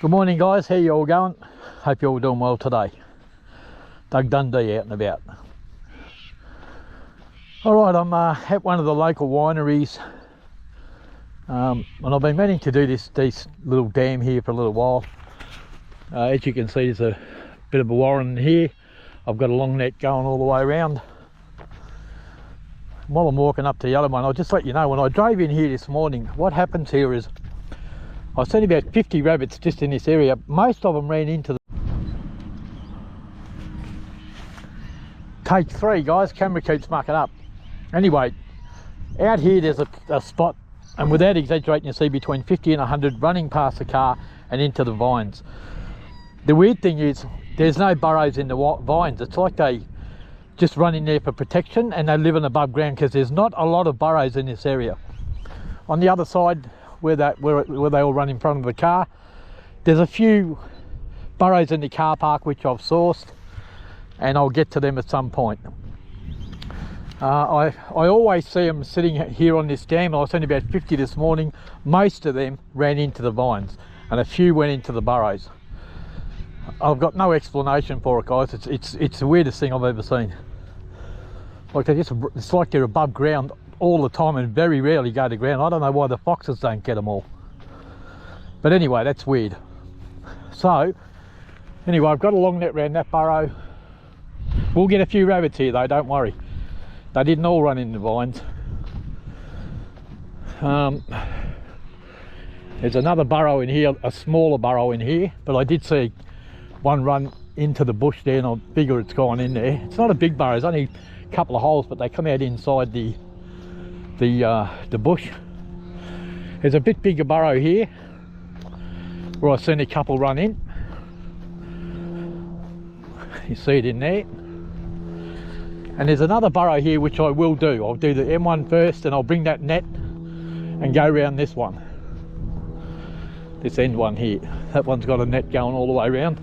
Good morning guys, how you all going? Hope you're all doing well today. Doug Dundee out and about. Alright, I'm at one of the local wineries and I've been meaning to do this little dam here for a little while. As you can see, there's a bit of a warren here. I've got a long net going all the way around. While I'm walking up to the other one, I'll just let you know, when I drove in here this morning, what happens here is I've seen about 50 rabbits just in this area. Most of them ran into the... Take 3 guys, camera keeps mucking up. Anyway, out here there's a spot, and without exaggerating, you see between 50 and 100 running past the car and into the vines. The weird thing is there's no burrows in the vines. It's like they just run in there for protection, and they live in above ground because there's not a lot of burrows in this area. On the other side, where they all run in front of the car, there's a few burrows in the car park which I've sourced, and I'll get to them at some point. I always see them sitting here on this dam. I was only about 50 this morning. Most of them ran into the vines and a few went into the burrows. I've got no explanation for it, guys. It's the weirdest thing I've ever seen. Like it's like they're above ground all the time and very rarely go to ground. I don't know why the foxes don't get them all. But anyway, that's weird. So, anyway, I've got a long net around that burrow. We'll get a few rabbits here though, don't worry. They didn't all run in the vines. There's another burrow in here, a smaller burrow in here, but I did see one run into the bush there, and I figure it's gone in there. It's not a big burrow, it's only a couple of holes, but they come out inside the bush. There's a bit bigger burrow here where I've seen a couple run in. You see it in there. And there's another burrow here which I will do. I'll do the M1 first, and I'll bring that net and go around this one. This end one here. That one's got a net going all the way around.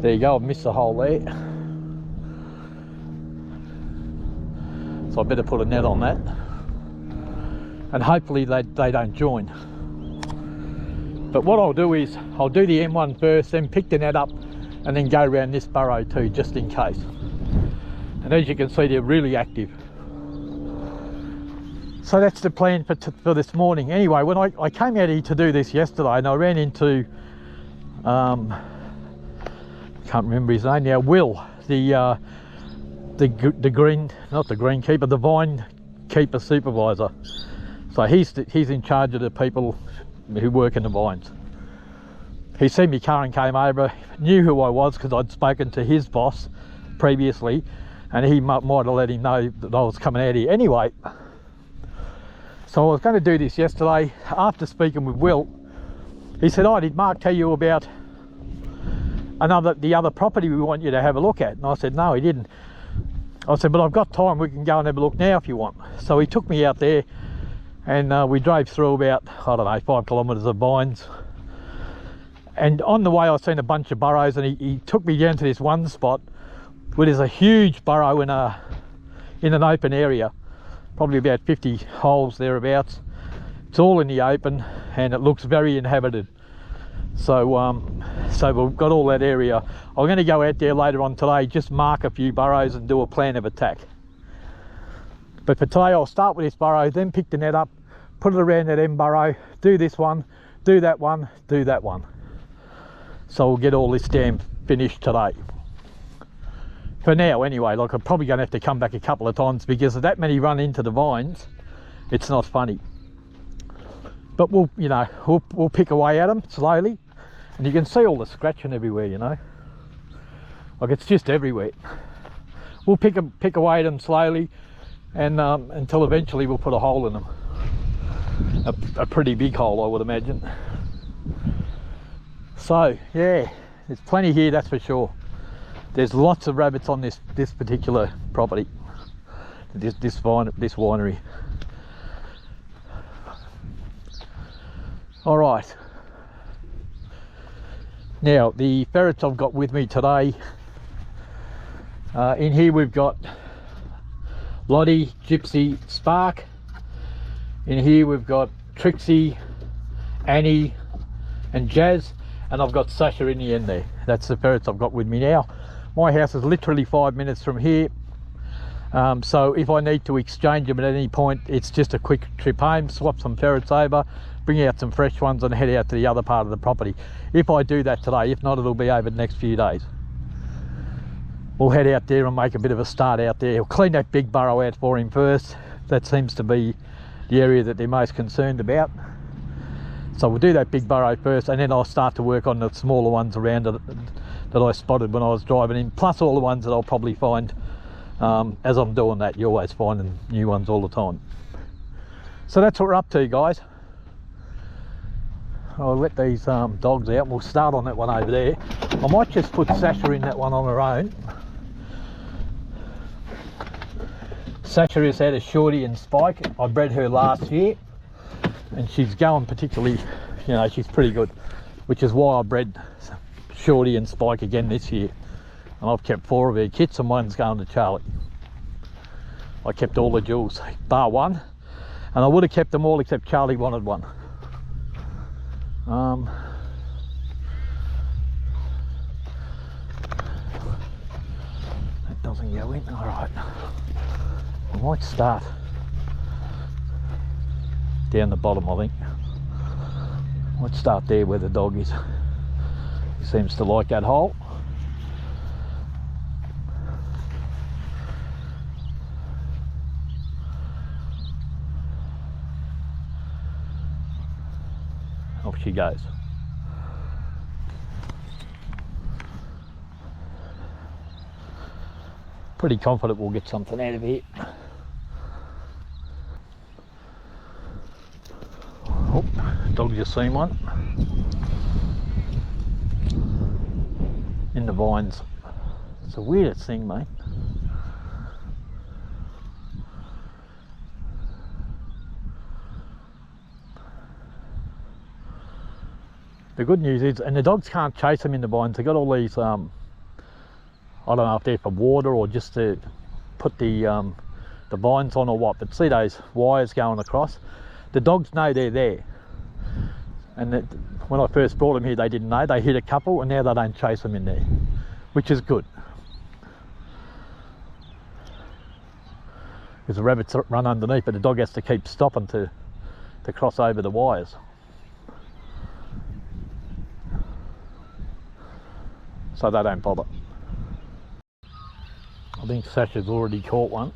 There you go, I've missed the hole there. So I better put a net on that. And hopefully they don't join. But what I'll do is I'll do the M1 first, then pick the net up, and then go around this burrow too, just in case. And as you can see, they're really active. So that's the plan for this morning. Anyway, when I came out here to do this yesterday, and I ran into can't remember his name now, Will, the green, not the greenkeeper, the vine keeper supervisor. So he's in charge of the people who work in the vines. He seen me car and came over, knew who I was because I'd spoken to his boss previously, and he might have let him know that I was coming out here. Anyway, so I was going to do this yesterday. After speaking with Will, he said, "Oh, did Mark tell you about the other property we want you to have a look at?" And I said, "No, he didn't." I said, "But I've got time, we can go and have a look now if you want." So he took me out there, and we drove through about, I don't know, 5 kilometres of vines. And on the way I seen a bunch of burrows, and he took me down to this one spot where there's a huge burrow in an open area, probably about 50 holes thereabouts. It's all in the open and it looks very inhabited. So so we've got all that area. I'm going to go out there later on today, just mark a few burrows and do a plan of attack. But for today I'll start with this burrow, then pick the net up, put it around that end burrow, do this one, do that one, do that one. So we'll get all this dam finished today. For now anyway, like I'm probably going to have to come back a couple of times because if that many run into the vines, it's not funny. But we'll pick away at them slowly, and you can see all the scratching everywhere, you know. Like it's just everywhere. We'll pick away at them slowly, and until eventually we'll put a hole in them. A pretty big hole, I would imagine. So yeah, there's plenty here, that's for sure. There's lots of rabbits on this particular property, this winery. All right. Now the ferrets I've got with me today. In here we've got Lottie, Gypsy, Spark. In here we've got Trixie, Annie, and Jazz. and I've got Sasha in the end there. That's the ferrets I've got with me now. My house is literally 5 minutes from here, so if I need to exchange them at any point, it's just a quick trip home, swap some ferrets over, bring out some fresh ones and head out to the other part of the property. If I do that today, if not, it'll be over the next few days. We'll head out there and make a bit of a start out there. We'll clean that big burrow out for him first. That seems to be the area that they're most concerned about. So we'll do that big burrow first, and then I'll start to work on the smaller ones around it that I spotted when I was driving in, plus all the ones that I'll probably find as I'm doing that. You're always finding new ones all the time. So that's what we're up to, guys. I'll let these dogs out. We'll start on that one over there. I might just put Sasha in that one on her own. Sasha has had a Shorty and Spike. I bred her last year, and she's going particularly, you know, she's pretty good, which is why I bred Shorty and Spike again this year. And I've kept 4 of her kits, and one's going to Charlie. I kept all the jewels, bar one, and I would have kept them all except Charlie wanted one. That doesn't go in. All right. I might start down the bottom, I think. I might start there where the dog is. He seems to like that hole. Off she goes. Pretty confident we'll get something out of here. Oh, dog just seen one in the vines. It's the weirdest thing, mate. The good news is, and the dogs can't chase them in the vines. They've got all these, I don't know if they're for water or just to put the vines on or what, but see those wires going across? The dogs know they're there. And that, when I first brought them here, they didn't know. They hit a couple, and now they don't chase them in there, which is good. Because the rabbits run underneath, but the dog has to keep stopping to cross over the wires. So they don't bother. I think Sasha's already caught one,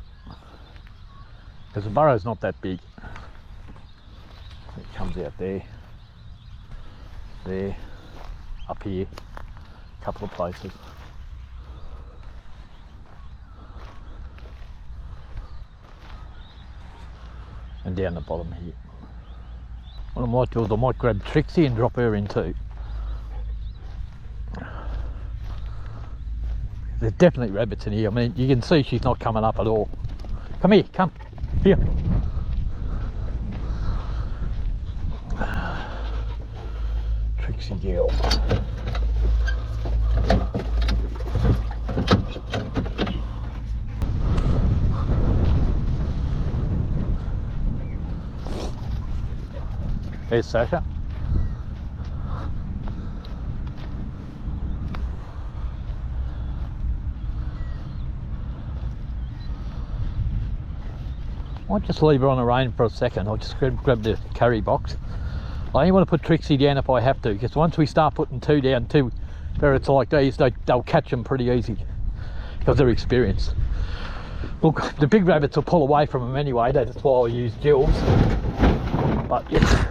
because the burrow's not that big. It comes out there, up here, a couple of places. And down the bottom here. What I might do is I might grab Trixie and drop her in too. There's definitely rabbits in here. I mean, you can see she's not coming up at all. Come here, come here. Trixie girl. There's Sasha. I might just leave her on her own for a second. I'll just grab the carry box. I only want to put Trixie down if I have to, because once we start putting 2 down, 2 ferrets like these, they'll catch them pretty easy because they're experienced. Look, the big rabbits will pull away from them anyway. That's why I use gills. But yeah.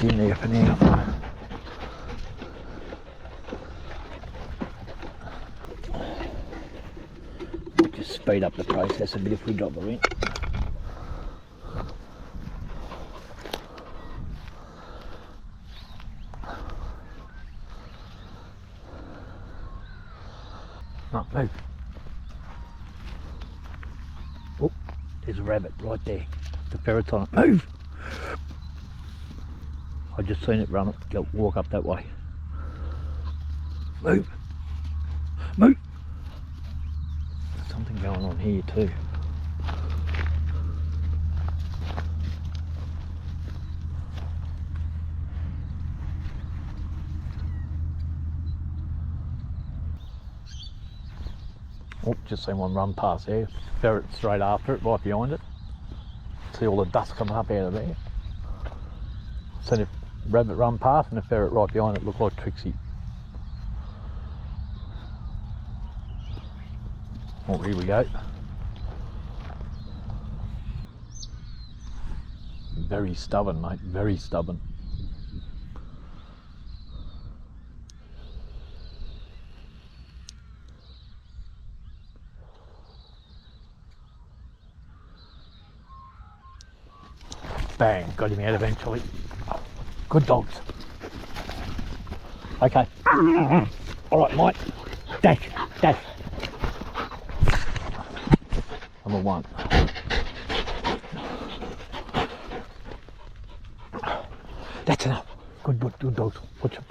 In there for now. Just speed up the process a bit if we drop her in. No, move. Oh, there's a rabbit right there. The ferret's on it. Move! I just seen it run up, walk up that way. Move! Move! something going on here too. Oh, just seen one run past there. Ferret straight after it, right behind it. See all the dust coming up out of there. Seen a rabbit run past and a ferret right behind it, looked like Trixie. Oh, here we go. Very stubborn, mate, very stubborn. Bang, got him out eventually. Good dogs. Okay. Alright, Mike. Dash, dash. Number one. That's enough. Good dogs. Watch them.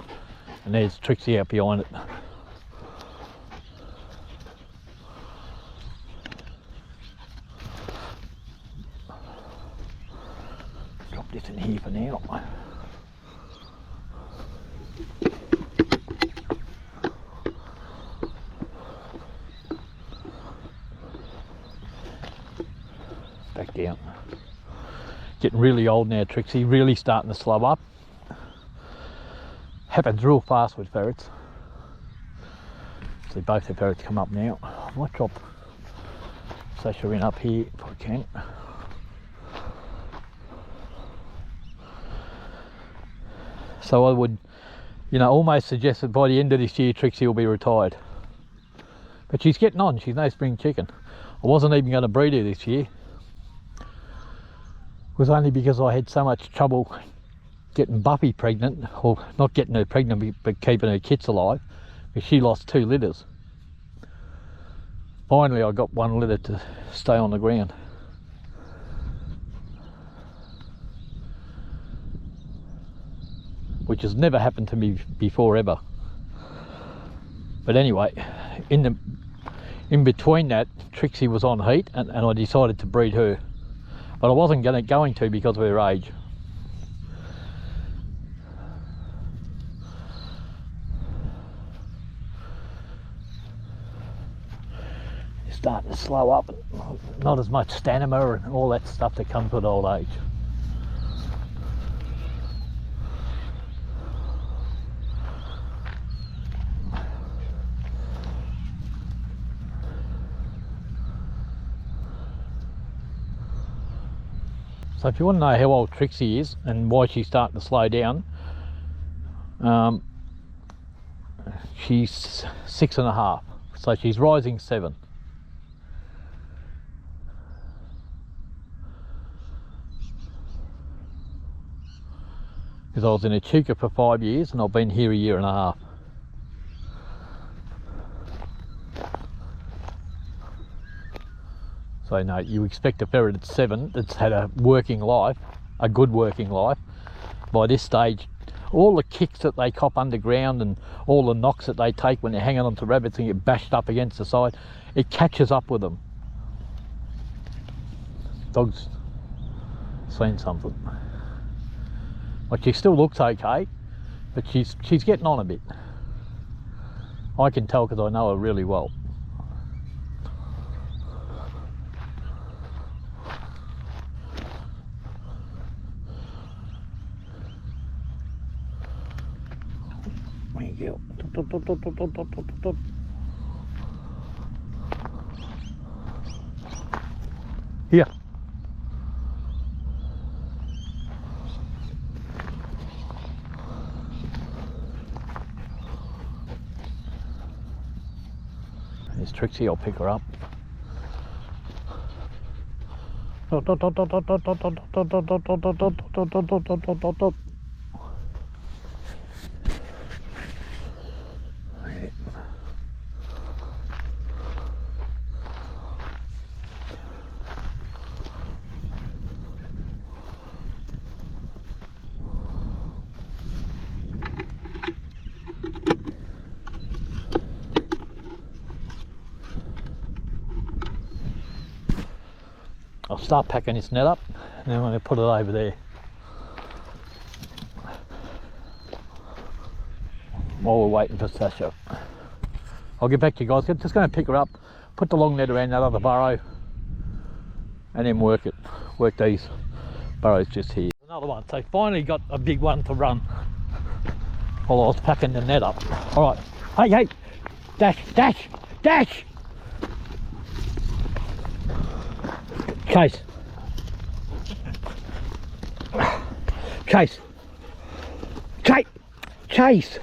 And there's Trixie out behind it. Drop this in here for now. Back down. Getting really old now, Trixie, really starting to slow up. Happens real fast with ferrets. See both the ferrets come up now. I might drop Sasha in up here if I can. So I would, almost suggest that by the end of this year Trixie will be retired. But she's getting on, she's no spring chicken. I wasn't even going to breed her this year. It was only because I had so much trouble getting Buffy pregnant, or not getting her pregnant but keeping her kits alive, because she lost 2 litters. Finally I got 1 litter to stay on the ground. Which has never happened to me before ever. But anyway, in between that, Trixie was on heat and I decided to breed her. But I wasn't going to because of her age. You're starting to slow up, not as much stamina and all that stuff that comes with old age. So if you want to know how old Trixie is and why she's starting to slow down, she's 6.5, so she's rising 7. Because I was in Echuca for 5 years and I've been here 1.5 years. So no, you expect a ferret at 7 that's had a working life, a good working life. By this stage, all the kicks that they cop underground and all the knocks that they take when they're hanging onto rabbits and get bashed up against the side, it catches up with them. Dog's seen something. Like, she still looks okay, but she's getting on a bit. I can tell because I know her really well. Here. There's Trixie, I'll pick her up. start packing this net up, and then I'm going to put it over there. While we're waiting for Sasha. I'll get back to you guys. I'm just going to pick her up, put the long net around that other burrow, and then work these burrows just here. Another one. So finally got a big one to run while I was packing the net up. All right. Hey, dash, dash, dash. Chase. Chase. Chase. Chase.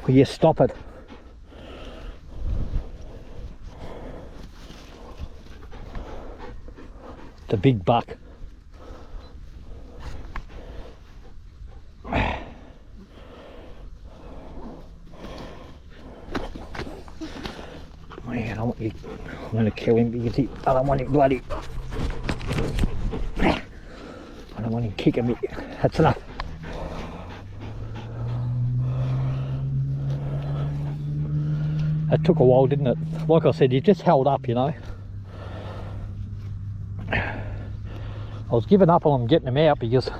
Will you stop it? The big buck. Man, I want you. I'm going to kill him because I don't want him bloody. I don't want him kicking me. That's enough. It took a while, didn't it? Like I said, you just held up, you know. I was giving up on getting them out because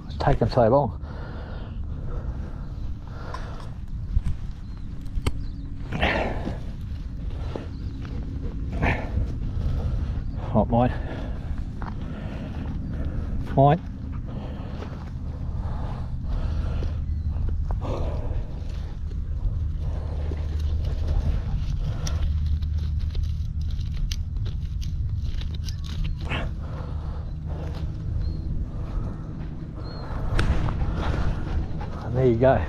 it's taking so long. Not mine. Mine. There you go.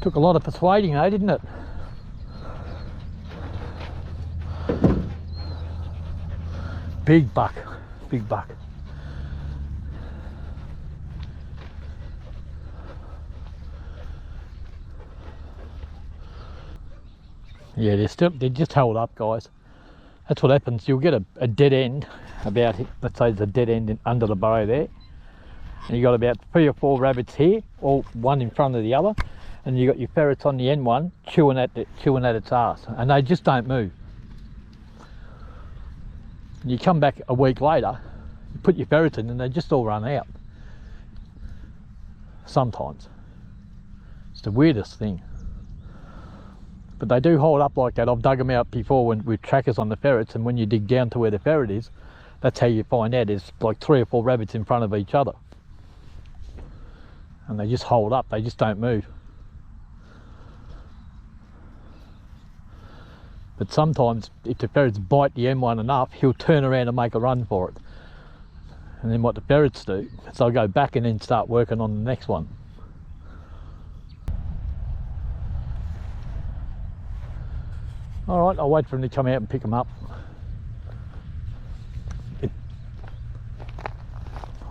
Took a lot of persuading though, didn't it? Big buck, big buck. Yeah, they're just held up, guys. That's what happens. You'll get a dead end about, let's say there's a dead end under the burrow there, and you got about 3 or 4 rabbits here, all one in front of the other, and you got your ferrets on the end one chewing at its ass, and they just don't move. And you come back a week later, you put your ferrets in, and they just all run out. Sometimes it's the weirdest thing. But they do hold up like that. I've dug them out before with trackers on the ferrets, and when you dig down to where the ferret is, that's how you find out there's like 3 or 4 rabbits in front of each other. And they just hold up, they just don't move. But sometimes if the ferrets bite the M1 enough, he'll turn around and make a run for it. And then what the ferrets do is they'll go back and then start working on the next one. Alright, I'll wait for him to come out and pick them up.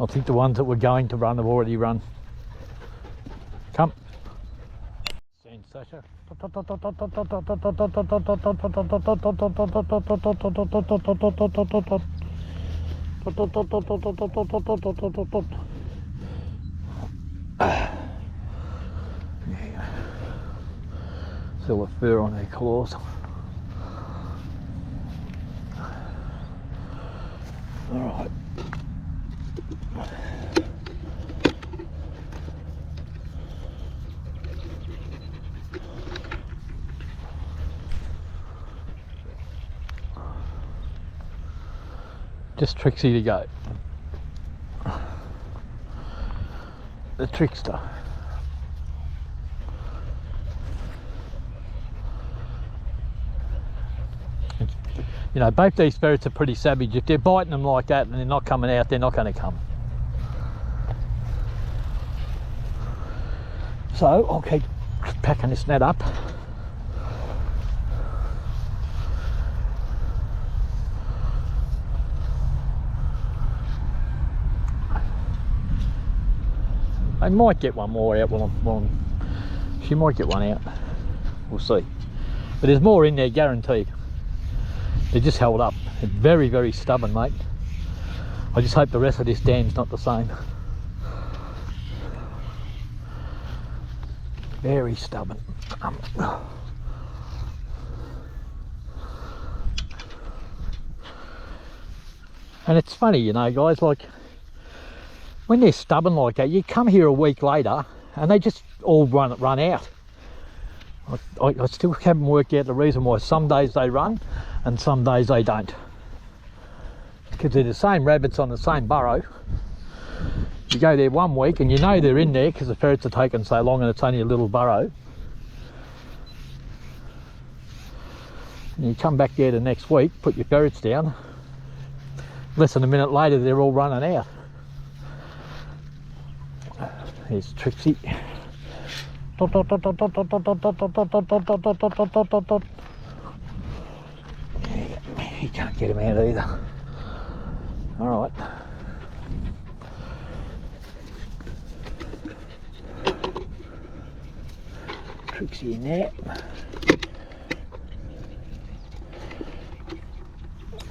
I think the ones that were going to run have already run. Come. Stand, Sasha. Still a fur on their claws. Alright. Just Trixie to go. The trickster. You know, both these ferrets are pretty savage. If they're biting them like that and they're not coming out, they're not going to come. So I'll keep packing this net up. I might get one more out she might get one out. We'll see. But there's more in there, guaranteed. They're just held up. They're very, very stubborn, mate. I just hope the rest of this dam's not the same. Very stubborn. And it's funny, you know, guys, like when they're stubborn like that, you come here a week later and they just all run out. I still haven't worked out the reason why some days they run and some days they don't. Because they're the same rabbits on the same burrow. You go there 1 week and you know they're in there because the ferrets are taking so long and it's only a little burrow. And you come back there the next week, put your ferrets down. Less than a minute later, they're all running out. Here's Trixie. He can't get him out either. All right. Trixie in there.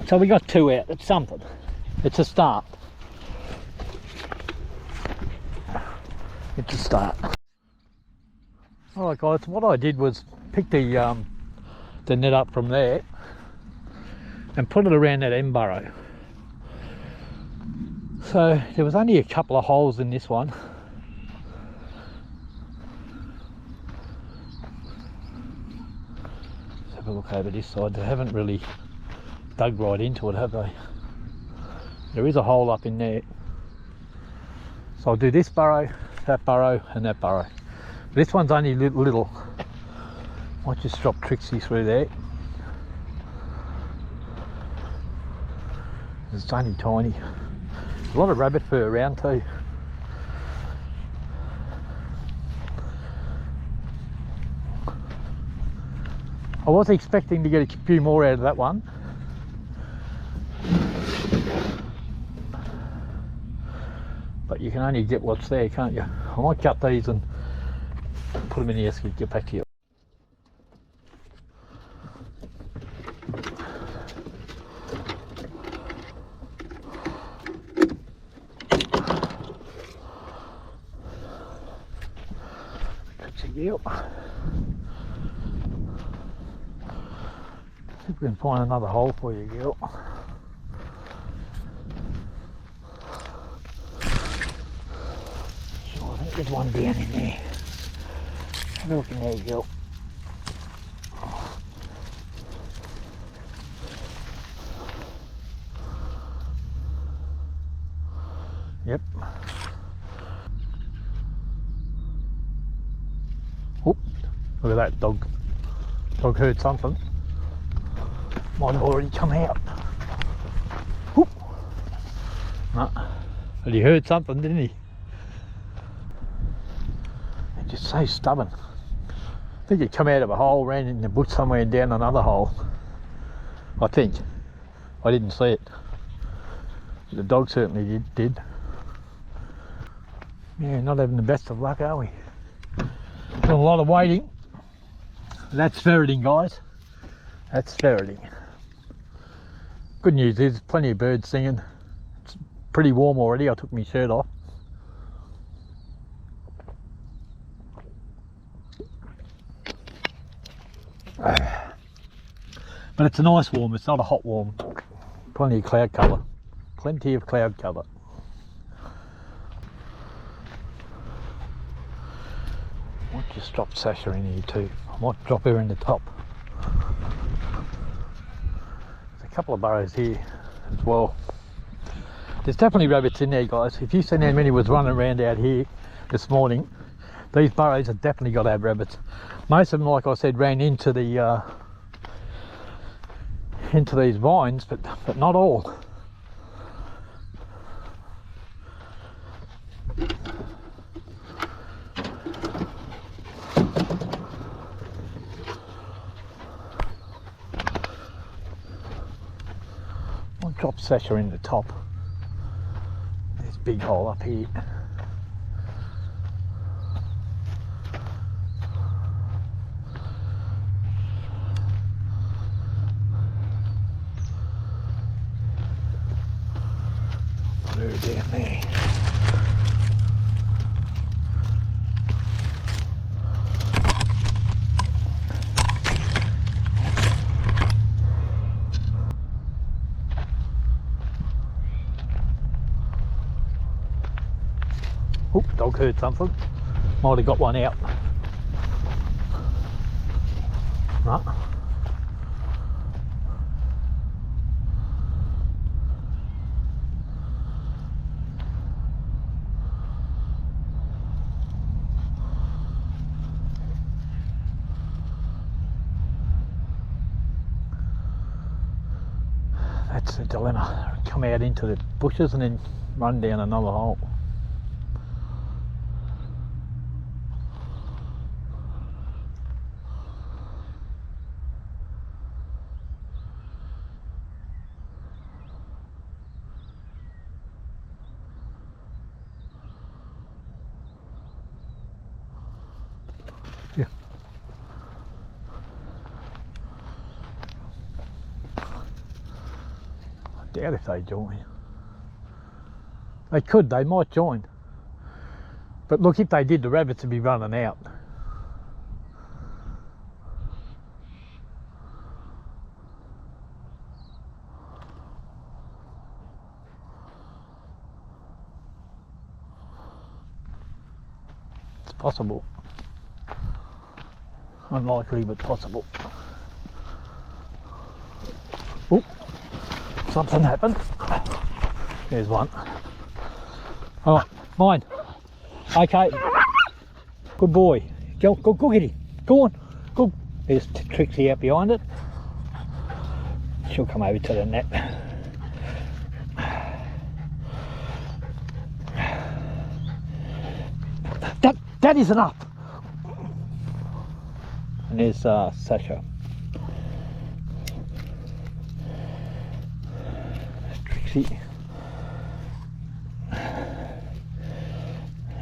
So we got 2 out. It's something. It's a start. It's a start. Alright guys, what I did was pick the net up from there and put it around that end burrow. So there was only a couple of holes in this one. Let's have a look over this side. They haven't really dug right into it, have they? There is a hole up in there. So I'll do this burrow, that burrow and that burrow. This one's only little. Might just drop Trixie through there. It's only tiny. A lot of rabbit fur around too. I was expecting to get a few more out of that one. But you can only get what's there, can't you? I might cut these and put them in the esky, get back to you. Trixie girl. See if we can find another hole for you, girl. Sure, I think there's one down in there. Have a look in there, girl. Yep. Oop, look at that dog. Dog heard something. Might have already come out. Oop. No. But he heard something, didn't he? They're just so stubborn. I think he come out of a hole, ran in the bush somewhere and down another hole. I think. I didn't see it. The dog certainly did. Yeah, not having the best of luck, are we? Got a lot of waiting. That's ferreting, guys. That's ferreting. Good news is plenty of birds singing. It's pretty warm already. I took my shirt off. But it's a nice warm, it's not a hot warm. Plenty of cloud cover. Plenty of cloud cover. I might just drop Sasha in here too. I might drop her in the top. There's a couple of burrows here as well. There's definitely rabbits in there, guys. If you've seen how many was running around out here this morning, these burrows have definitely got to have rabbits. Most of them, like I said, ran into the into these vines, but not all. I'll drop Sasha in the top. There's a big hole up here. Down there. dog heard something. Might have got one out. No. That's the dilemma. Come out into the bushes and then run down another hole. Yeah. I doubt if they join. They could, they might join. But look, if they did, the rabbits would be running out. It's possible. Unlikely, but possible. Oh, something happened. There's one. All right, mine. Okay. Good boy. Go get him. Go on. Go. There's Trixie out behind it. She'll come over to the net. That is enough. And there's Sasha. Trixie.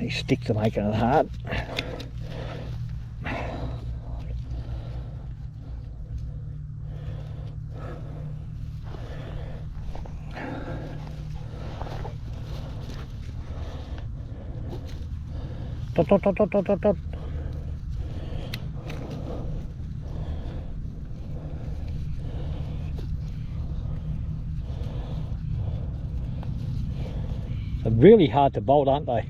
These sticks are making it hard. Dot, dot, dot, dot, dot, dot, dot. They're really hard to bolt, aren't they?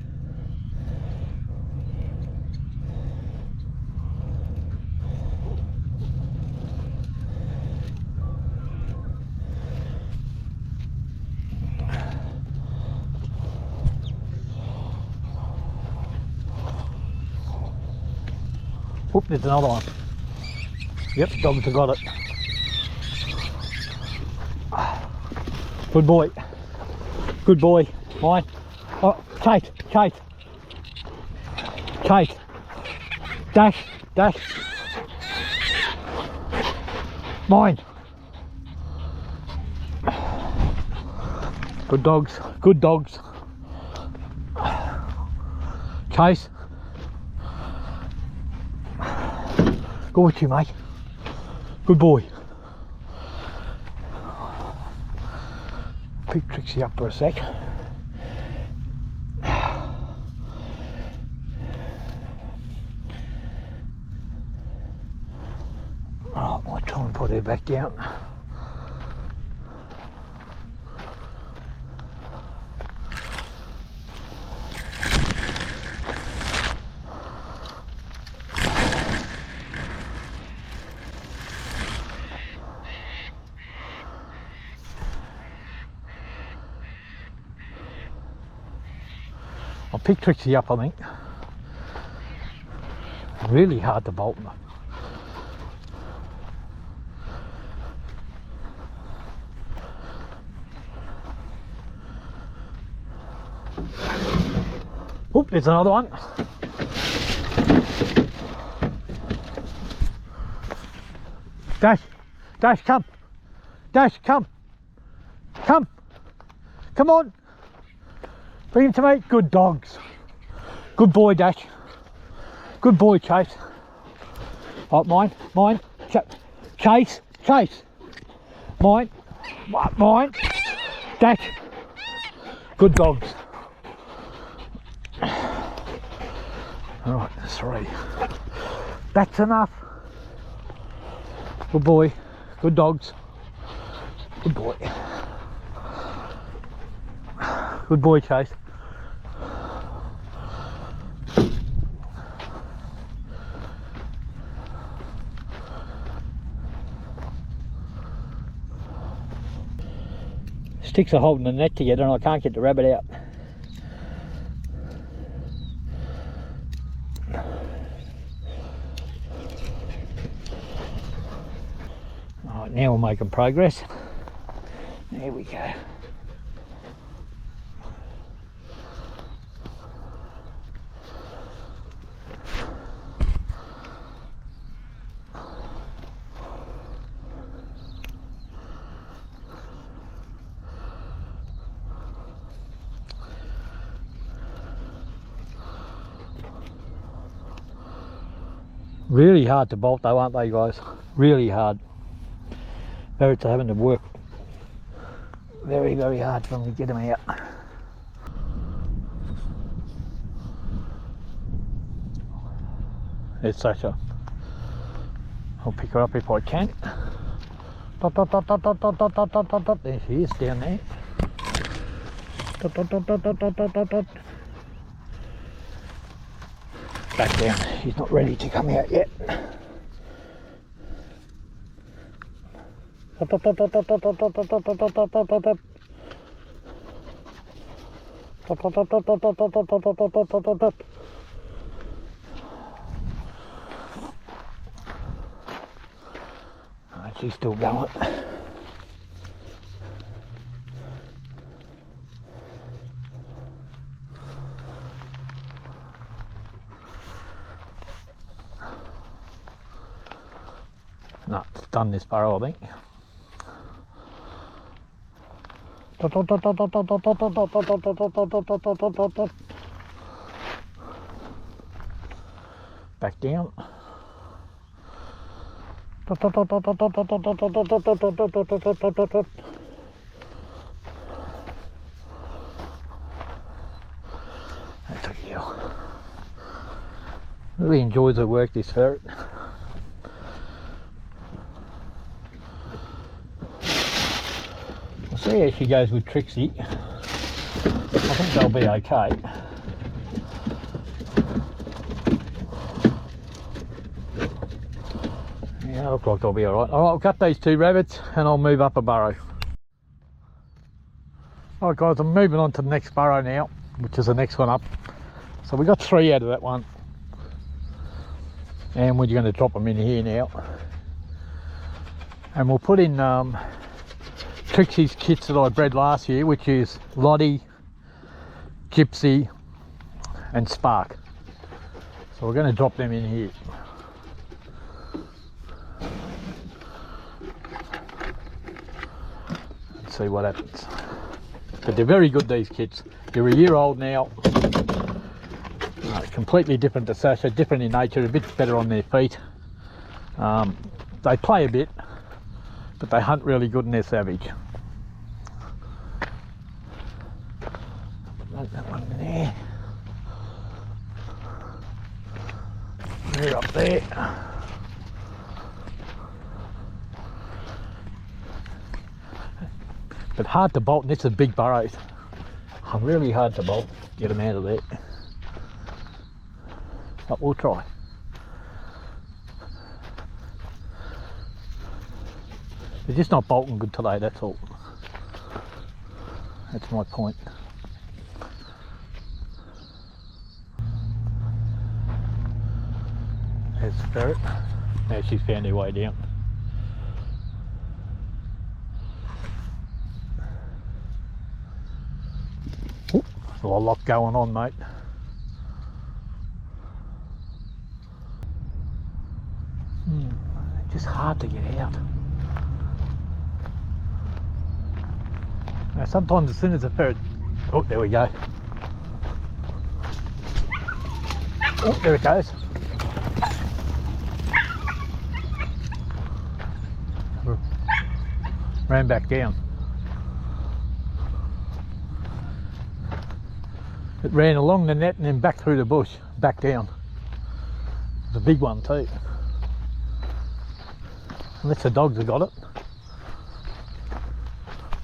Oop, there's another one. Yep, dogs have got it. Good boy. Good boy. Mine. Oh, Kate, Kate. Kate. Dash, dash. Mine. Good dogs, good dogs. Chase. Go with you, mate. Good boy. Pick Trixie up for a sec. Right, I'll try and put her back down. I'll pick Trixie up, I think. Really hard to bolt them. Oop, there's another one. Dash, Dash, come. Dash, come. Come. Come on. Bring him to me. Good dogs. Good boy, Dash. Good boy, Chase. Oh, mine, mine. Chase, Chase. Mine, mine. Dash. Good dogs. All right, that's 3. That's enough. Good boy. Good dogs. Good boy. Good boy, Chase. sticks are holding the net together and I can't get the rabbit out. Alright, now we're making progress. There we go. Really hard to bolt though, aren't they guys? Really hard. Ferrets are having to work very, very hard for them to get them out. There's Sasha. I'll pick her up if I can. Dot, dot, dot, dot, dot, dot, dot, dot, dot, dot, dot. There she is down there. Dot, dot, dot, dot, dot, dot, dot, dot, dot. Back down. He's not ready to come out yet. She's still going. No, it's done this burrow, I think. Back down. That's a girl. Really enjoys her work, this ferret. We'll see how she goes with Trixie. I think they'll be okay. Yeah, looks like they'll be alright. I'll cut these two rabbits and I'll move up a burrow. Alright guys, I'm moving on to the next burrow now, which is the next one up. So we got 3 out of that one. And we're going to drop them in here now. And we'll put in Trixie's kits that I bred last year, which is Lottie, Gypsy and Spark. So we're going to drop them in here. Let's see what happens. But they're very good, these kits. They're a year old now. Completely different to Sasha, different in nature, a bit better on their feet. They play a bit, but they hunt really good and they're savage. That one there. They're up there. But hard to bolt, and this is big burrows. Really hard to bolt, get them out of there. But we'll try. They're just not bolting good today, that's all. That's my point. There's the ferret. Now she's found her way down. Ooh, there's a lot going on, mate. Just hard to get out. Now sometimes as soon as the ferret... Oh, there we go. Oh, there it goes. Ran back down. It ran along the net and then back through the bush, back down. It's a big one too. Unless the dogs have got it.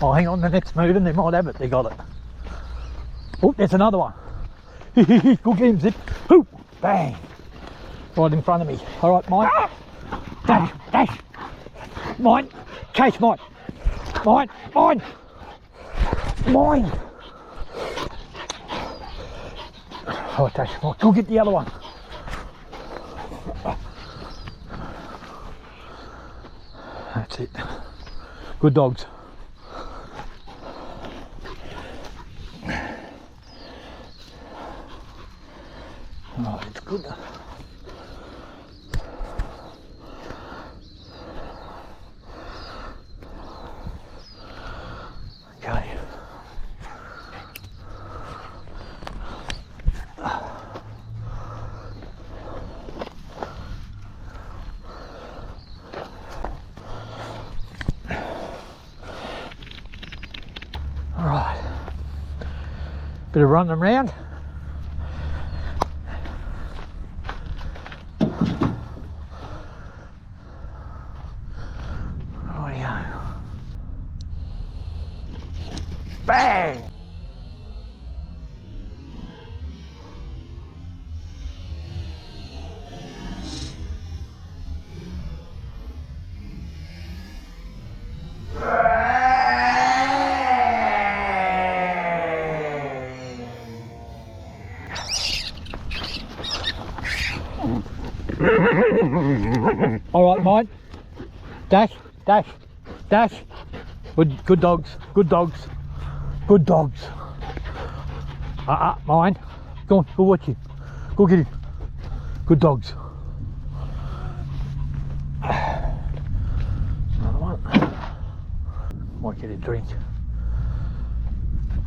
Oh, hang on, the net's moving, they might have it, they got it. Oh, there's another one. Go get him, Zip. Hoo! Bang! Right in front of me. All right, mine. Dash, dash. Mine. Chase, mine. Mine, mine. Mine! Oh, Dash, go get the other one. That's it. Good dogs. Oh, it's good. Okay. All right. Bit of running around. Bang! All right, mate. Dash, Dash, Dash. Good dogs, good dogs. Good dogs. Mine. Go on, go watch him. Go get him. Good dogs. Another one. Might get a drink.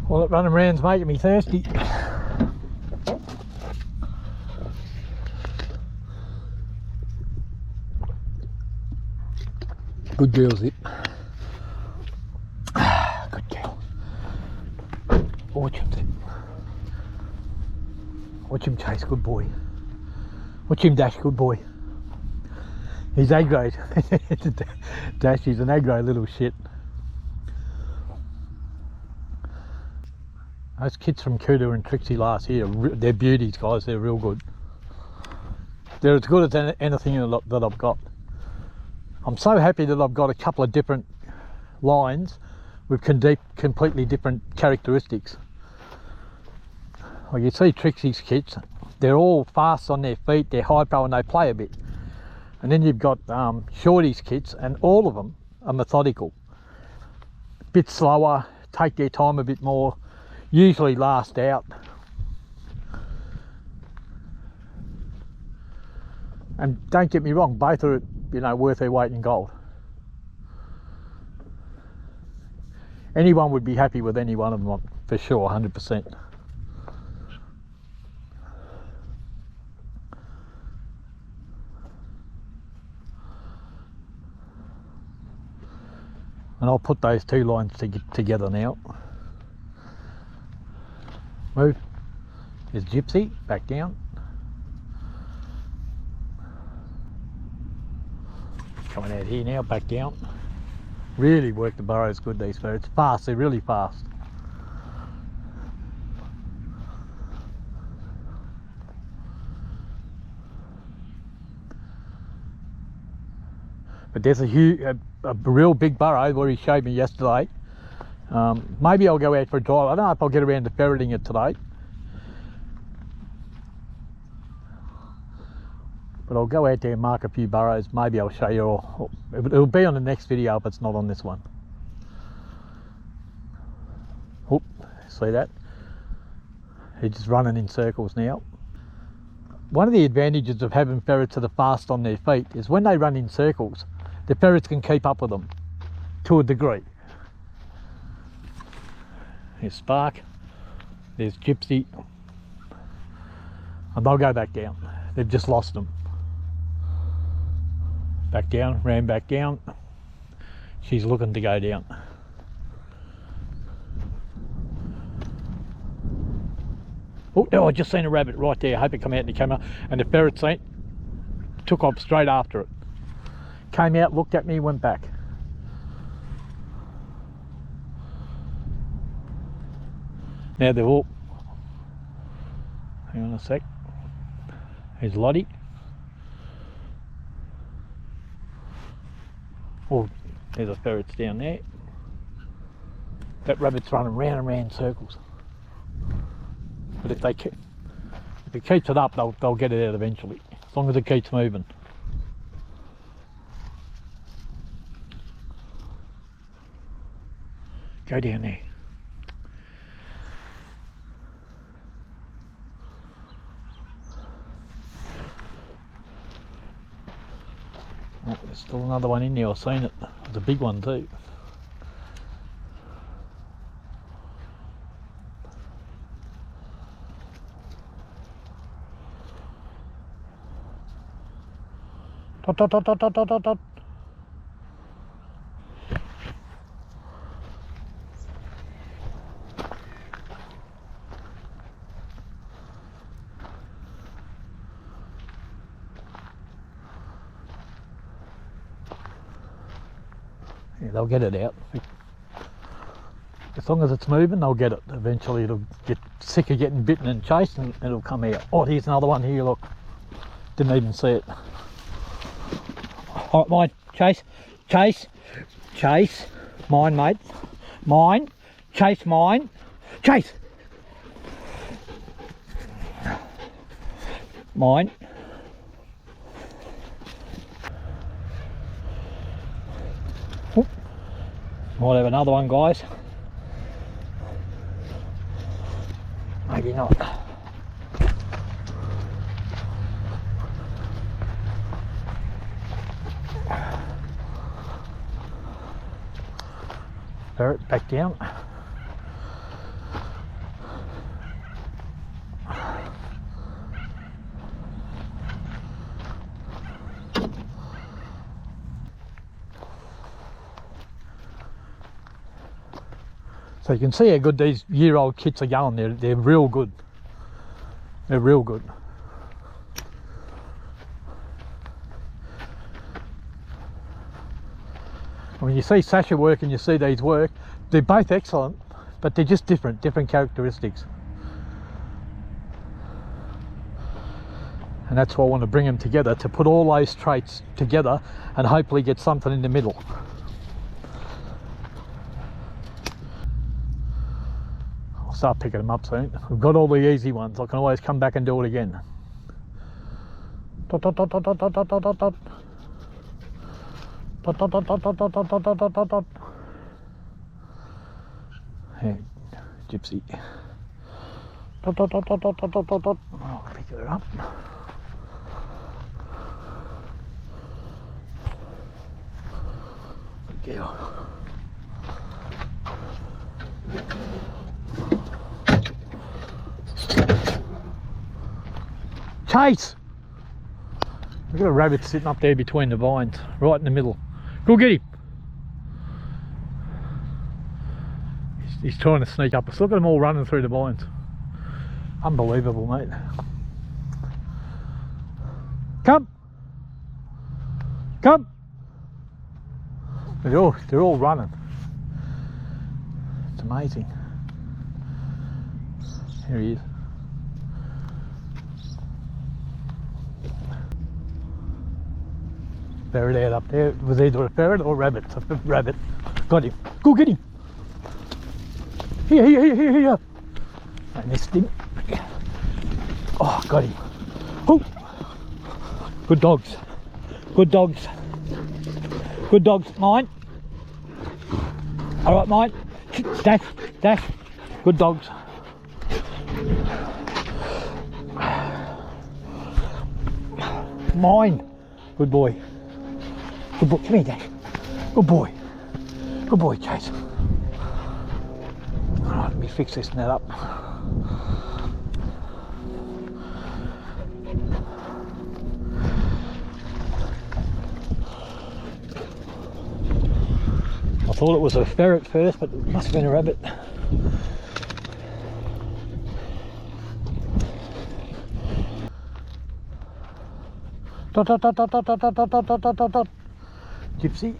All that running around's making me thirsty. Good girl, Zip. Good girl. Watch him, Zip. Watch him chase, good boy. Watch him Dash, good boy. He's A-grade. Dash, he's an A-grade little shit. Those kids from Kudu and Trixie last year, they're beauties, guys. They're real good. They're as good as anything that I've got. I'm so happy that I've got a couple of different lines with completely different characteristics. Well, you see Trixie's kids, they're all fast on their feet, they're hypo and they play a bit. And then you've got Shorty's kids, and all of them are methodical. A bit slower, take their time a bit more, usually last out. And don't get me wrong, both are, you know, worth their weight in gold. Anyone would be happy with any one of them, for sure, 100%. And I'll put those two lines together now. Move. There's Gypsy, back down. Coming out here now, back down. Really work the burrows good, these ferrets. Fast, they're really fast. But there's a real big burrow where he showed me yesterday. Maybe I'll go out for a drive. I don't know if I'll get around to ferreting it today. But I'll go out there and mark a few burrows. Maybe I'll show you all. It'll be on the next video if it's not on this one. Oop, see that? He's just running in circles now. One of the advantages of having ferrets that are fast on their feet is when they run in circles, the ferrets can keep up with them to a degree. There's Spark, there's Gypsy, and they'll go back down. They've just lost them. Back down, ran back down. She's looking to go down. Oh, I just seen a rabbit right there. I hope it come out in the camera. And the ferret took off straight after it. Came out, looked at me, went back. Now they're all... Hang on a sec. Here's Lottie. Oh, there's a ferrets down there. that rabbit's running round and round in circles. But if it keeps it up, they'll get it out eventually, as long as it keeps moving. Go down there. Oh, there's still another one in there, I've seen it. It's a big one too. Dot, dot, dot, dot, dot, dot, dot, dot. Yeah, they'll get it out. As long as it's moving, they'll get it. Eventually it'll get sick of getting bitten and chased and it'll come out. Oh, here's another one here, look. Didn't even see it. Alright, mine. Chase. Chase. Chase. Mine, mate. Mine. Chase mine. Chase. Mine. Oop. Might have another one, guys. Maybe not. Ferret back down. So you can see how good these year-old kits are going. They're real good. They're real good. When you see Sasha work and you see these work, they're both excellent, but they're just different characteristics. And that's why I want to bring them together, to put all those traits together and hopefully get something in the middle. I'll start picking them up soon. We've got all the easy ones. I can always come back and do it again. Dot, dot, dot, dot, dot, dot, dot, dot, dot. Dot, dot, dot, dot, dot, dot, dot, dot, dot, dot, dot. Hey, Gypsy. Dot, dot, dot, dot, dot, dot, dot, dot, dot. I'll pick her up. Good girl. Chase! We've got a rabbit sitting up there between the vines, right in the middle. Go get him! He's trying to sneak up. Look at them all running through the vines. Unbelievable, mate. Come! Come! They're all running. It's amazing. Here he is. Ferret out up there. It was either a ferret or a rabbit. So a rabbit. Got him. Go get him. Here. I missed him. Oh, got him. Oh. Good dogs. Good dogs. Good dogs. Mine. All right, mine. Dash. Good dogs. Mine. Good boy. Good boy. Come here, Dash. Good boy. Good boy, Chase. Alright, let me fix this net up. I thought it was a ferret first, but it must have been a rabbit. Dot, dot, dot, dot, dot, dot, dot, dot, dot, dot, dot, dot. Gypsy.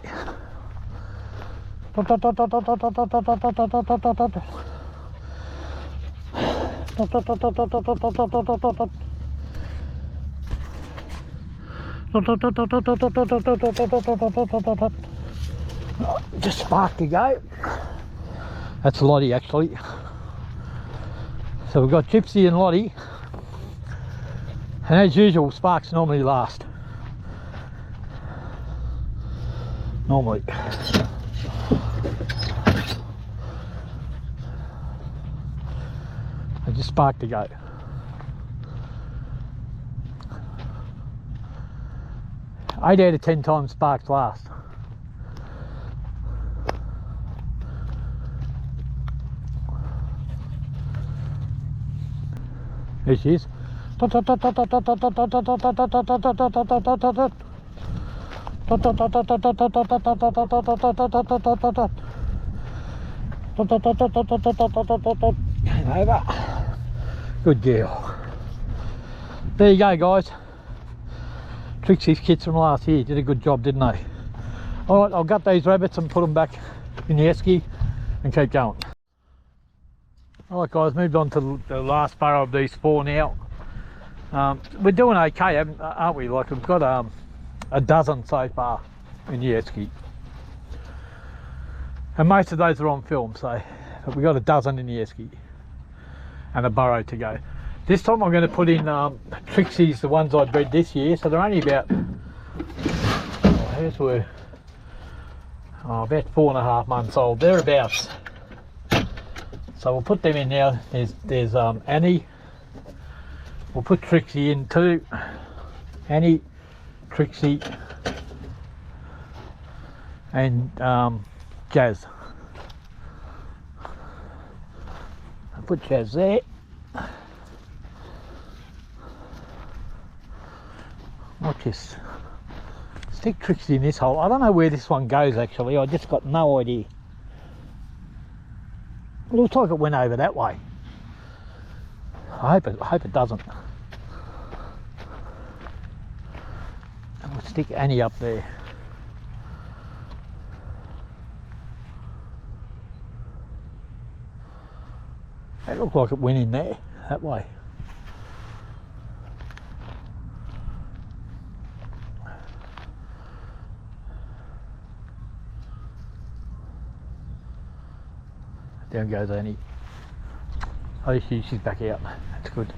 Dot, dot, dot, dot, dot, dot, dot, dot, dot, dot, dot, dot, dot, dot. Dot, dot, dot, dot, dot, dot, dot, dot, dot, dot, dot, dot. Dot, dot, dot, dot, dot, dot, dot, dot, dot, dot, dot, dot, dot, dot, dot. Just spark to go. That's Lottie actually. So we've got Gypsy and Lottie, and as usual Sparks normally last. Normally. I just Spark to go. Eight out of 10 times Sparks last. There she is. Over. Good girl. There you go, guys. Trixie's kids from last year did a good job, didn't they? Alright, I'll gut these rabbits and put them back in the esky and keep going. Alright guys, moved on to the last burrow of these 4 now. We're doing okay, aren't we? Like we've got a dozen so far in the esky. And most of those are on film, so we've got a dozen in the esky and a burrow to go. This time I'm going to put in Trixie's, the ones I bred this year, so they're only about, about 4.5 months old, thereabouts. So we'll put them in now. There's Annie. We'll put Trixie in too. Annie, Trixie, and Jazz. I'll put Jazz there. I'll just stick Trixie in this hole. I don't know where this one goes actually. I just got no idea. It looks like it went over that way. I hope it doesn't. And we'll stick Annie up there. It looked like it went in there, that way. Down goes Annie. Oh, she's back out. That's good.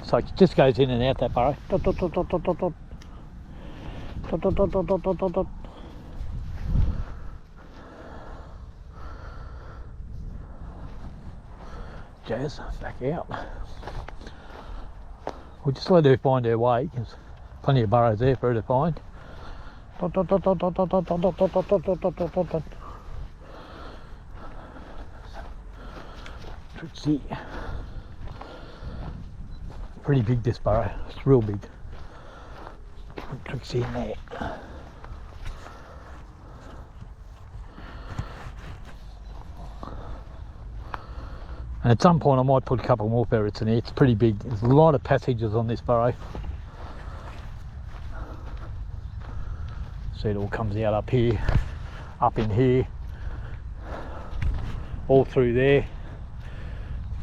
So it just goes in and out that burrow. Jazz, back out. We'll just let her find her way, because plenty of burrows there for her to find. Trixie. Pretty big this burrow, it's real big. Put Trixie in there. And at some point I might put a couple more ferrets in here. It's pretty big. There's a lot of passages on this burrow. See, it all comes out up here, up in here, all through there.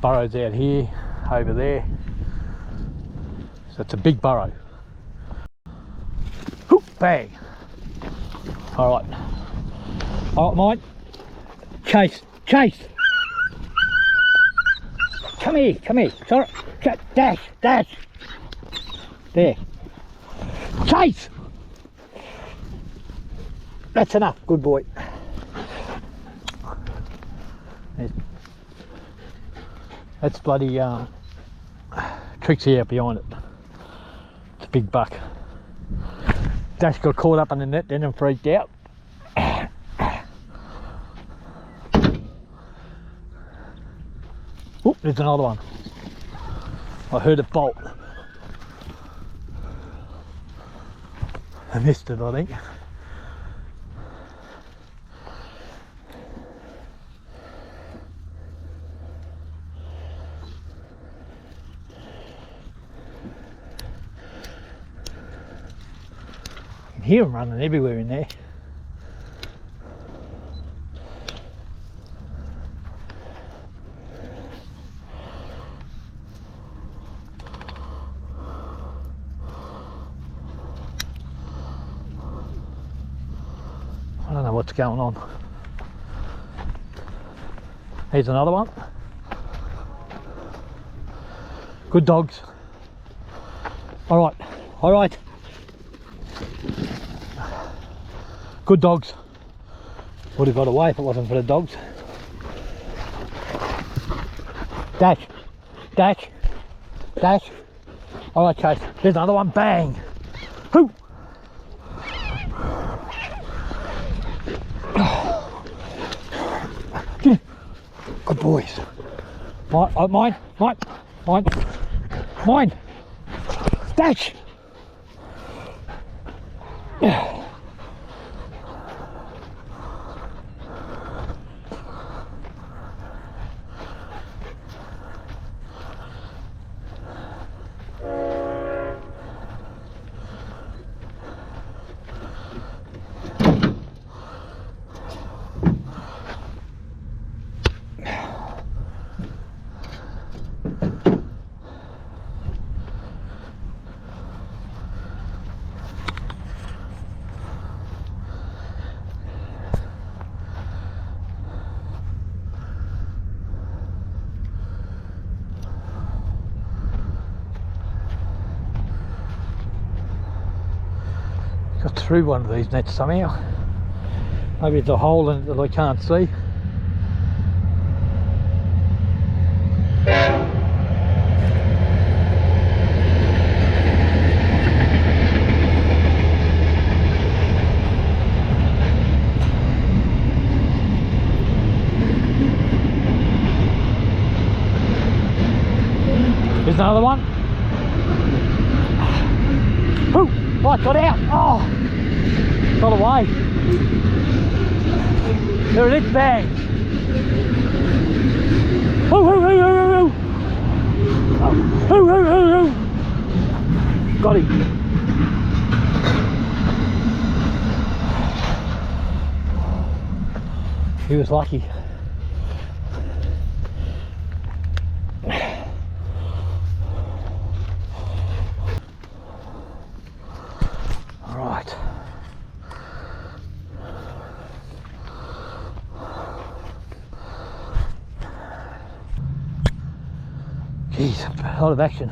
Burrows out here, over there. So it's a big burrow. Whoop, bang. All right, mate. Chase. Come here. Sorry. Dash. There. Chase. That's enough. Good boy. That's bloody Trixie out behind it. It's a big buck. Dash got caught up in the net then and freaked out. Oh, there's another one. I heard it bolt. I missed it, I think. I can hear them running everywhere in there. I don't know what's going on. Here's another one. Good dogs. All right. Good dogs. Would have got away if it wasn't for the dogs. Dash. All right, Chase. There's another one. Bang. Hoo. Good boys. Mine. Dash. Got through one of these nets somehow. Maybe it's a hole in it that I can't see. Here's another one. Whoo! Right, got out. Oh, got away. There it is. Bang. Hoo, hoo, hoo, hoo, hoo. Hoo, hoo, hoo, hoo. Got him. He was lucky. Jeez, a lot of action.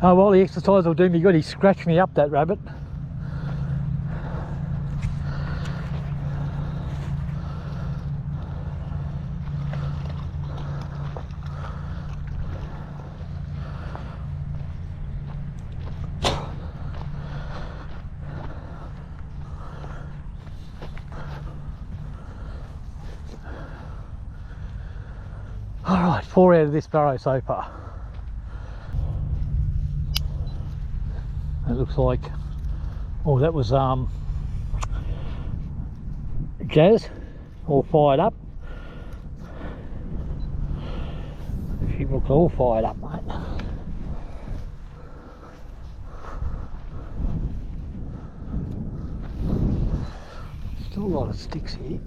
Oh well, the exercise will do me good. He scratched me up, that rabbit. Alright, 4 out of this burrow so far. It looks like, oh, that was Jazz, all fired up. She looks all fired up, mate. Still a lot of sticks here.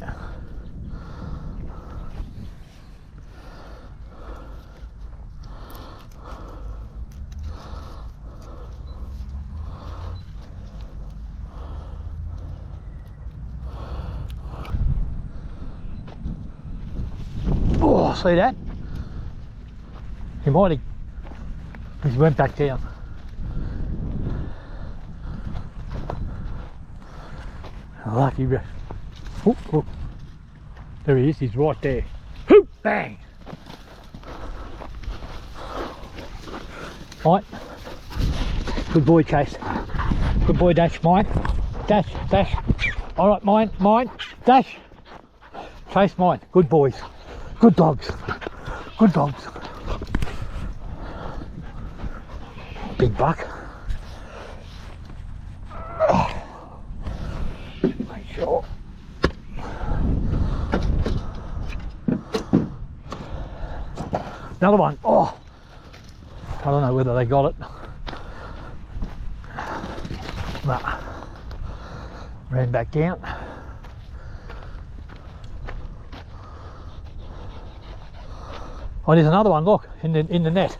Oh, see that? He might have, he went back down. Lucky. Oh, oh. There he is, he's right there. Hoop, bang! Right. Good boy, Chase. Good boy, Dash, mine. Dash, Dash. Alright, mine, Dash. Chase, mine. Good boys. Good dogs. Good dogs. Big buck. Oh. Make sure. Another one. Oh, I don't know whether they got it. Nah. Ran back down. Oh, there's another one. Look in the net.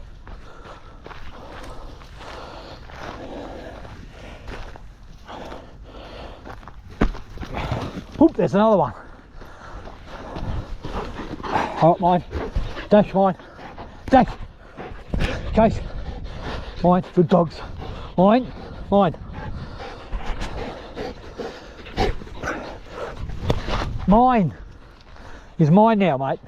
Oop, there's another one. Alright, mine. Dash, mine. Dash. Chase. Mine. Good dogs. Mine. Mine. Mine. He's mine now, mate.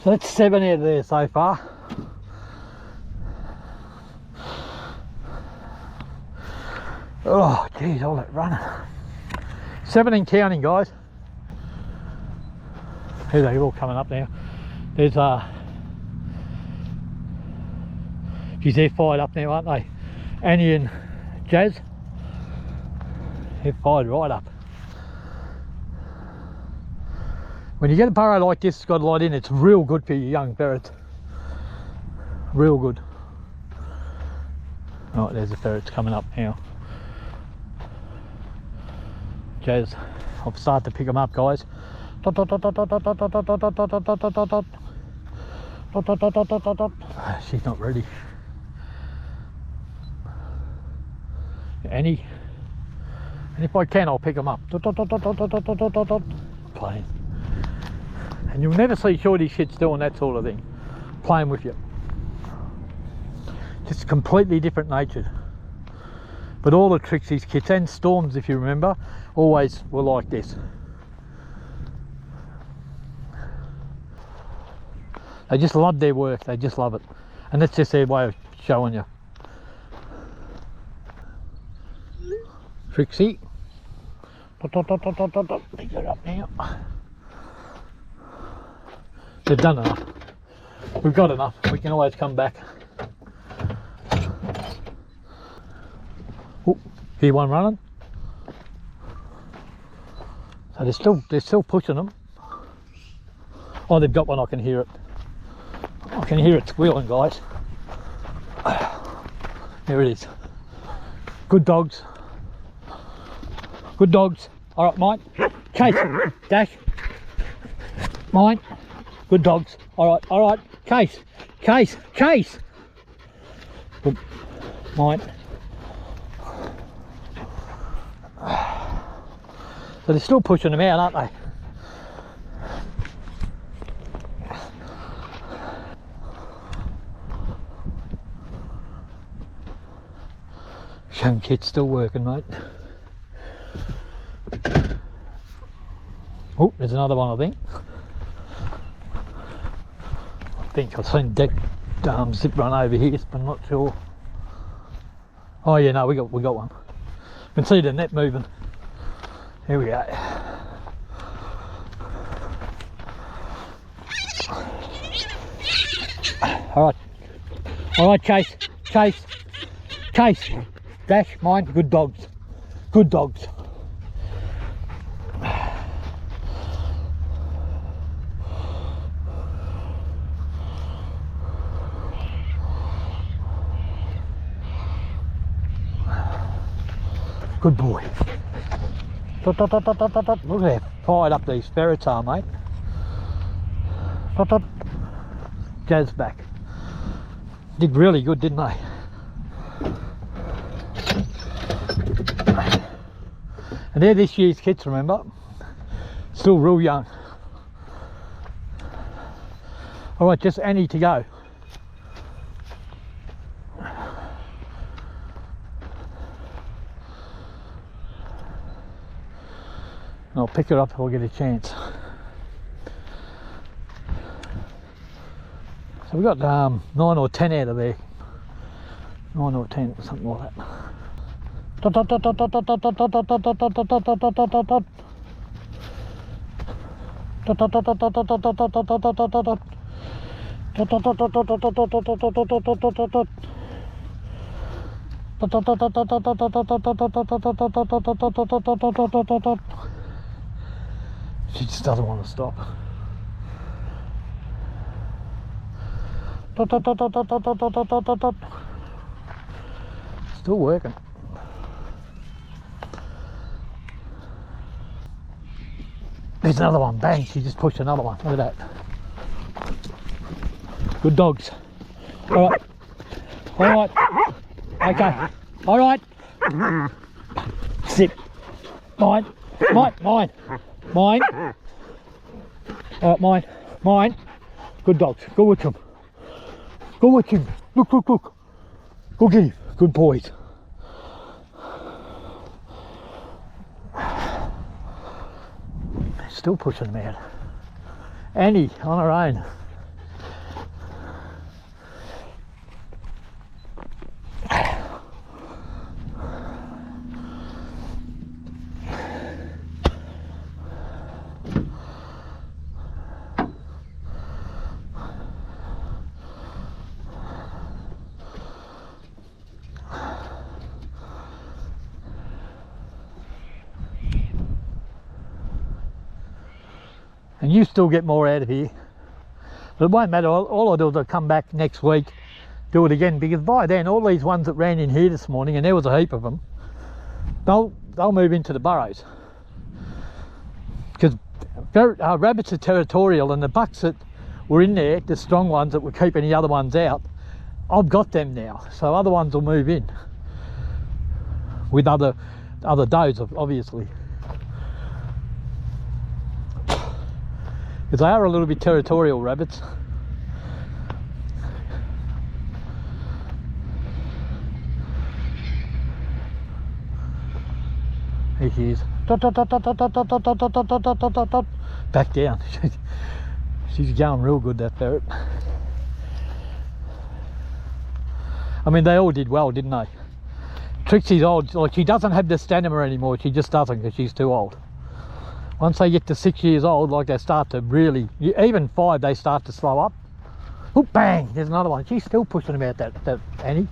So that's 7 out of there so far. Oh geez, all that running. 7 and counting, guys. Here they're all coming up now. There's geez, they're fired up now, aren't they? Annie and Jazz. They're fired right up. When you get a burrow like this, it's got a lot in, it's real good for your young ferrets. Real good. Oh, there's the ferrets coming up now. Jazz, I'll start to pick them up, guys. Dot, dot, dot, dot, dot, dot, dot, dot, dot, dot, dot, dot, dot, dot, dot, dot. Dot, dot, dot, dot, dot, dot, dot. She's not ready. Annie. And if I can, I'll pick them up. Dot, dot, dot, dot, dot, dot, dot, dot, dot, dot. Playing. And you'll never see shorty shits doing that sort of thing. Playing with you. Just completely different nature. But all the tricks these kits, and Storms if you remember, always were like this. They just love their work, they just love it. And that's just their way of showing you. Trixie. Dot, dot, dot, dot, dot, dot, dot. Pick her up now. They've done enough. We've got enough. We can always come back. Oh, hear one running. So they're still pushing them. Oh, they've got one. I can hear it. I can hear it squealing, guys. There it is. Good dogs. Good dogs. All right, mine. Chase. Dash. Mine. Good dogs. All right. Chase. Chase. Chase. Good. Mine. So they're still pushing them out, aren't they? Young kid's still working, mate. Oh, there's another one, I think. I think I've seen Dick zip run over here, but I'm not sure. Oh yeah, no, we got one. You can see the net moving. Here we go. All right, Chase. Dash, mine. Good dogs. Good dogs. Good boy. Look at how fired up these ferrets are, mate. Jazz back. Did really good, didn't they? And they're this year's kits, remember? Still real young. All right, just Annie to go. I'll pick her up if I get a chance. So we got 9 or 10 out of there. 9 or 10, something like that. Dot, dot, dot, dot, dot, dot, dot, dot, dot, dot, dot, dot, dot, dot, dot, dot, dot, dot. Dot, dot, dot, dot, dot, dot, dot, dot, dot, dot, dot, dot, dot, dot. Dot, dot, dot, dot, dot, dot, dot, dot, dot, dot, dot, dot, dot, dot, dot. She just doesn't want to stop. Still working. There's another one. Bang, she just pushed another one. Look at that. Good dogs. All right. All right. Okay. All right. Sit. Mine. Mine. Mine. Mine. All right, mine. Mine. Good dogs. Go with him. Go with him. Look, look, look. Go get him. Good boys. Still pushing them out. Annie on her own. And you still get more out of here, but it won't matter. All I do is I'll come back next week, do it again, because by then all these ones that ran in here this morning, and there was a heap of them, they'll move into the burrows, because rabbits are territorial, and the bucks that were in there, the strong ones that were keeping the other ones out, I've got them now, so other ones will move in with other does, obviously. Because they are a little bit territorial, rabbits. Here she is. Dot, dot, dot, dot, dot, dot, dot, dot, dot, dot, dot, dot, dot, dot. Back down. She's going real good, that ferret. I mean, they all did well, didn't they? Trixie's old. Like, she doesn't have the stamina anymore. She just doesn't, because she's too old. Once they get to 6 years old, like, they start to really, even 5, they start to slow up. Oh, bang, there's another one. She's still pushing about that Annie.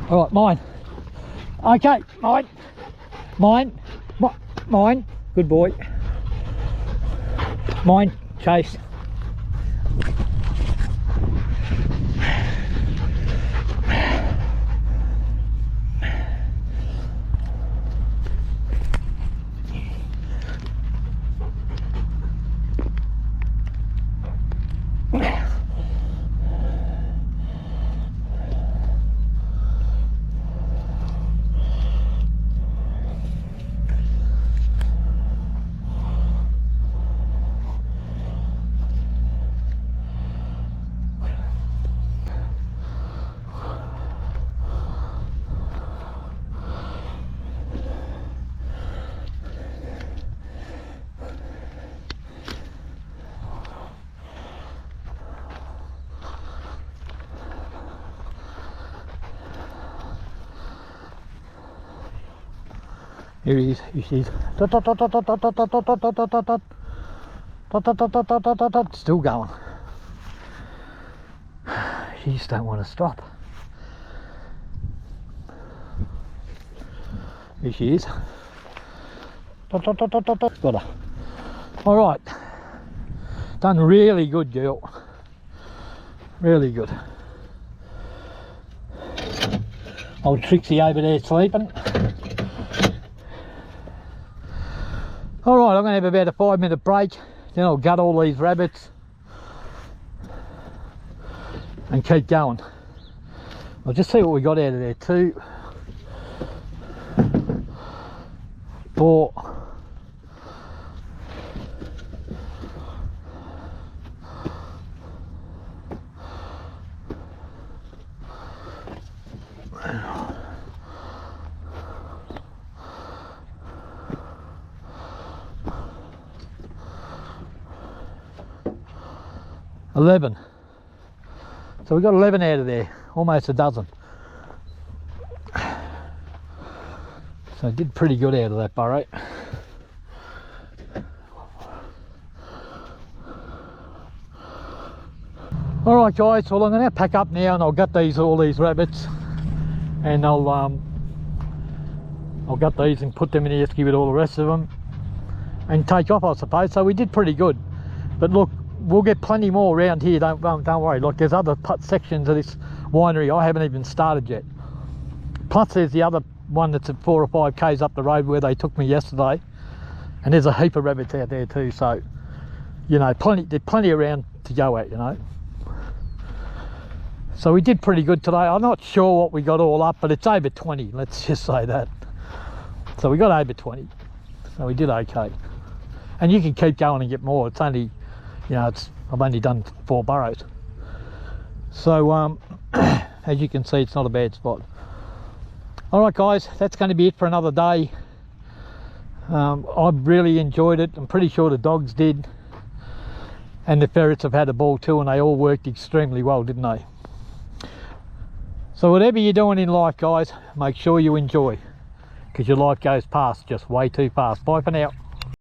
All right, mine. Okay, mine. Mine. Mine. Good boy. Mine. Chase. Here he is. Here she is. Still going. She just don't want to stop. Here she is. Got her. All right. Done really good, girl. Really good. Old Trixie over there sleeping. All right, I'm going to have about a 5-minute break, then I'll gut all these rabbits and keep going. I'll just see what we got out of there. 2, 4, 11, So we got 11 out of there, almost a dozen. So I did pretty good out of that burrow. Alright guys, well I'm going to pack up now and I'll gut all these rabbits, and I'll gut these and put them in the esky with all the rest of them and take off, I suppose. So we did pretty good, but look, we'll get plenty more around here, don't worry. Like, there's other sections of this winery I haven't even started yet, plus there's the other one that's at 4 or 5 k's up the road where they took me yesterday, and there's a heap of rabbits out there too. So, you know, there's plenty around to go at, you know. So we did pretty good today. I'm not sure what we got all up, but it's over 20, let's just say that. So we got over 20, so we did okay. And you can keep going and get more. It's only, you know, I've only done 4 burrows. So as you can see, it's not a bad spot. Alright guys, that's going to be it for another day. I've really enjoyed it. I'm pretty sure the dogs did, and the ferrets have had a ball too, and they all worked extremely well, didn't they? So whatever you're doing in life guys, make sure you enjoy, because your life goes past just way too fast. Bye for now.